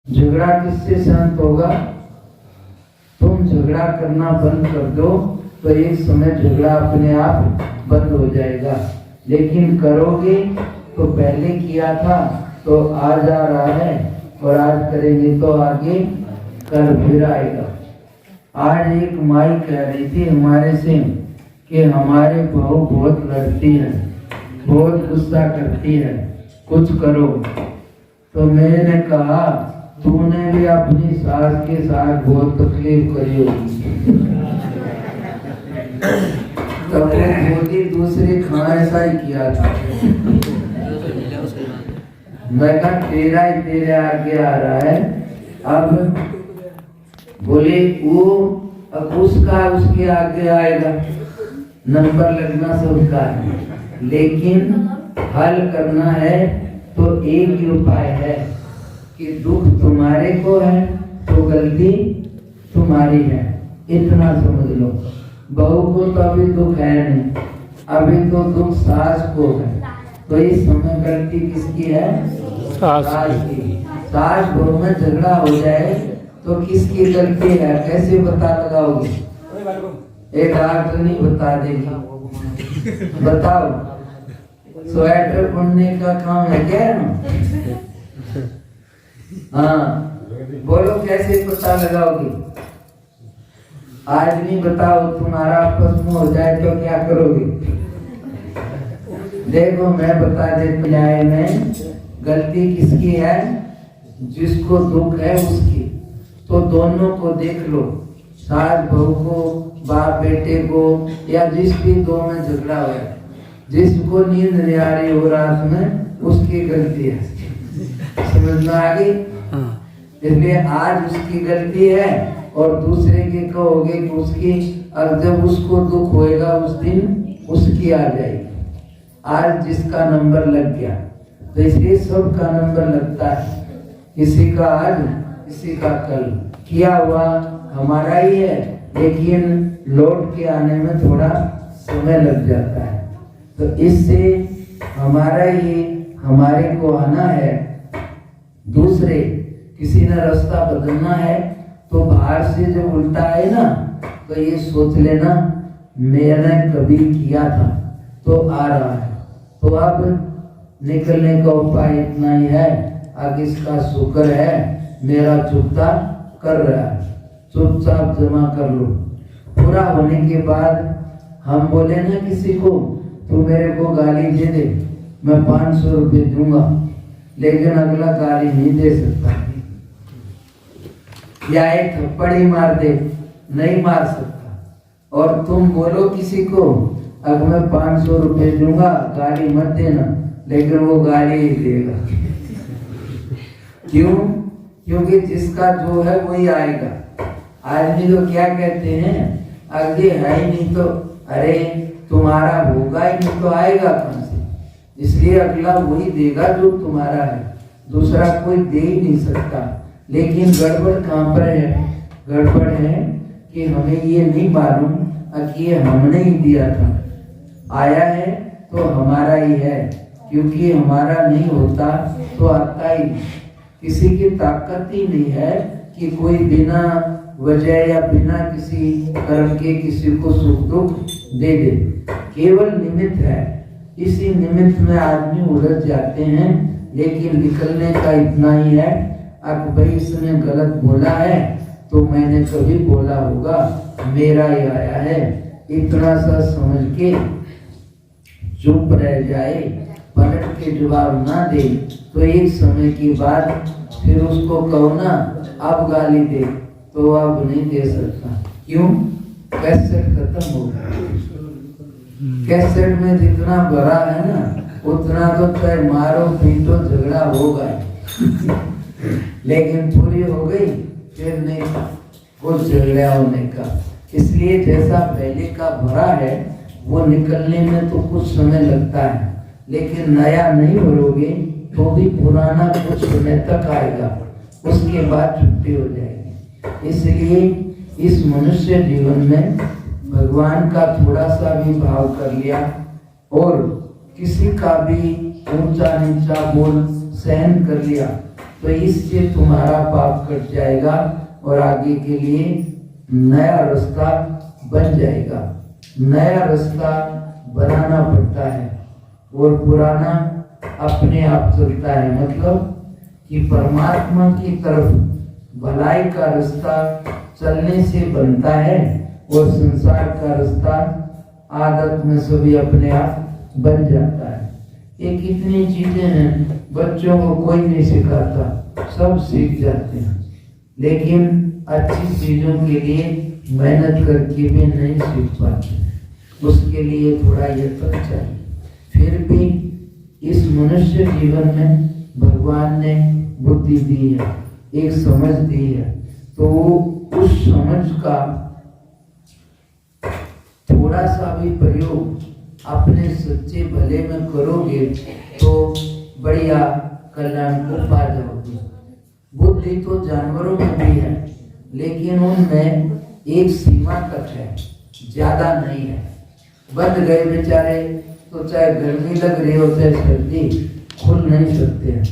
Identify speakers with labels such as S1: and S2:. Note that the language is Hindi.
S1: झगड़ा किससे शांत होगा? तुम झगड़ा करना बंद कर दो तो एक समय झगड़ा अपने आप बंद हो जाएगा। लेकिन करोगे तो पहले किया था तो आज आ रहा है और आज करेंगे तो आगे कल फिर आएगा। आज एक माई कह रही थी हमारे से कि हमारे बहू बहुत लड़ती है, बहुत गुस्सा करती है, कुछ करो। तो मैंने कहा तूने भी अपनी सास के साथ बहुत तकलीफ करी होगी। तो वो बोली दूसरी खाना ऐसा ही किया था। मैं कहा तेरा ही तेरे आगे आ रहा है। अब बोले वो अब उसका उसके आगे आएगा, नंबर लगना सबका है, लेकिन हल करना है तो एक ही उपाय है कि दुख तुम्हारे को है तो गलती तुम्हारी है, इतना समझ लो। बहू को तो अभी दुख है नहीं, अभी तो दुख सास को है। तो इस समय गलती किसकी है? सास की। सास बहू में झगड़ा हो जाए तो किसकी गलती है, कैसे पता लगाओगे? एक डॉक्टर नहीं बता देगी। बताओ, स्वेटर बुनने का काम है क्या? हाँ, बोलो कैसे पता लगाओगे? आज नहीं बताओ, तुम्हारा आपस में हो जाए तो क्या करोगे? देखो मैं बता देती न्याय में गलती किसकी है, जिसको दुख है उसकी। तो दोनों को देख लो, सास बहू को, बाप बेटे को, या जिस भी दो में झगड़ा हुआ है, जिसको नींद नहीं आ रही हो रात में उसकी गलती है। समझ में आ गई? इसलिए आज उसकी गलती है और दूसरे के कहोगे कि उसकी, और जब उसको दुख होएगा उस दिन उसकी आ जाएगी। आज जिसका नंबर लग गया, तो इसलिए सबका नंबर लगता है, किसी का आज किसी का कल। किया हुआ हमारा ही है, लेकिन लौट के आने में थोड़ा समय लग जाता है। तो इससे हमारा ही हमारे को आना है। दूसरे किसी ने रास्ता बदलना है तो बाहर से जब उल्टा है ना, तो ये सोच लेना मैंने कभी किया था तो आ रहा है। तो अब निकलने का उपाय इतना ही है, अब इसका शुक्र है मेरा चुकता कर रहा है, चुपचाप जमा कर लो। पूरा होने के बाद हम बोले ना किसी को, तू मेरे को गाली दे दे, मैं 500 रुपये दूंगा, लेकिन अगला गाली नहीं दे सकता, या एक थप्पड़ ही मार दे, नहीं मार सकता। और तुम बोलो किसी को अब मैं 500 रुपये दूंगा, गाली मत देना, लेकिन वो गाली ही देगा। क्यों? क्योंकि जिसका जो है वही आएगा। आदमी तो क्या कहते हैं, आगे है ही नहीं तो अरे तुम्हारा होगा ही नहीं तो आएगा कहां से? इसलिए अगला वही देगा जो तुम्हारा है, दूसरा कोई दे ही नहीं सकता। लेकिन गड़बड़ कहाँ पर है? गड़बड़ है कि हमें ये नहीं मालूम कि ये हमने ही दिया था, आया है तो हमारा ही है, क्योंकि हमारा नहीं होता तो आता ही नहीं। किसी की ताकत ही नहीं है कि कोई बिना वजह या बिना किसी कर्म के किसी को सुख दुख दे दे, केवल निमित्त है। इसी निमित्त में आदमी उलझ जाते हैं। लेकिन निकलने का इतना ही है, अब भाई इसने गलत बोला है तो मैंने कभी बोला होगा, मेरा ही आया है, इतना सा समझ के चुप रह जाए, पलट के जवाब ना दे, तो एक समय की बात फिर उसको कहो ना अब गाली दे, तो अब नहीं दे सकता। क्यों? कैसेट खत्म हो गया। कैसेट में जितना भरा है ना, उतना तो चाहे मारो पीटो झगड़ा होगा। लेकिन पूरी हो गई फिर नहीं कुछ झगड़ा होने का। इसलिए जैसा पहले का भरा है वो निकलने में तो कुछ समय लगता है, लेकिन नया नहीं भरोगे तो भी पुराना कुछ समय तक आएगा, उसके बाद छुट्टी हो जाएगी। इसलिए इस मनुष्य जीवन में भगवान का थोड़ा सा भी भाव कर लिया और किसी का भी ऊंचा नीचा बोल सहन कर लिया तो इससे तुम्हारा पाप कट जाएगा और आगे के लिए नया रास्ता बन जाएगा। नया रास्ता बनाना पड़ता है और पुराना अपने आप चलता है। मतलब कि परमात्मा की तरफ भलाई का रास्ता चलने से बनता है और संसार का रास्ता आदत में सभी अपने आप बन जाता है। ये कितनी चीजें हैं, बच्चों को कोई नहीं सिखाता, सब सीख जाते हैं, लेकिन अच्छी चीजों के लिए मेहनत करके भी नहीं सीख पाते, उसके लिए थोड़ा यत्न चाहिए। फिर भी इस मनुष्य जीवन में भगवान ने बुद्धि दी है, एक समझ दी है, तो उस समझ का थोड़ा सा भी प्रयोग अपने सच्चे भले में करोगे तो बढ़िया कल्याण को पा जाओगे। बुद्धि तो जानवरों में भी है, लेकिन उनमें एक सीमा तक है, ज्यादा नहीं है। बंद गए बेचारे तो चाहे गर्मी लग रही हो चाहे सर्दी, खुल नहीं सकते हैं।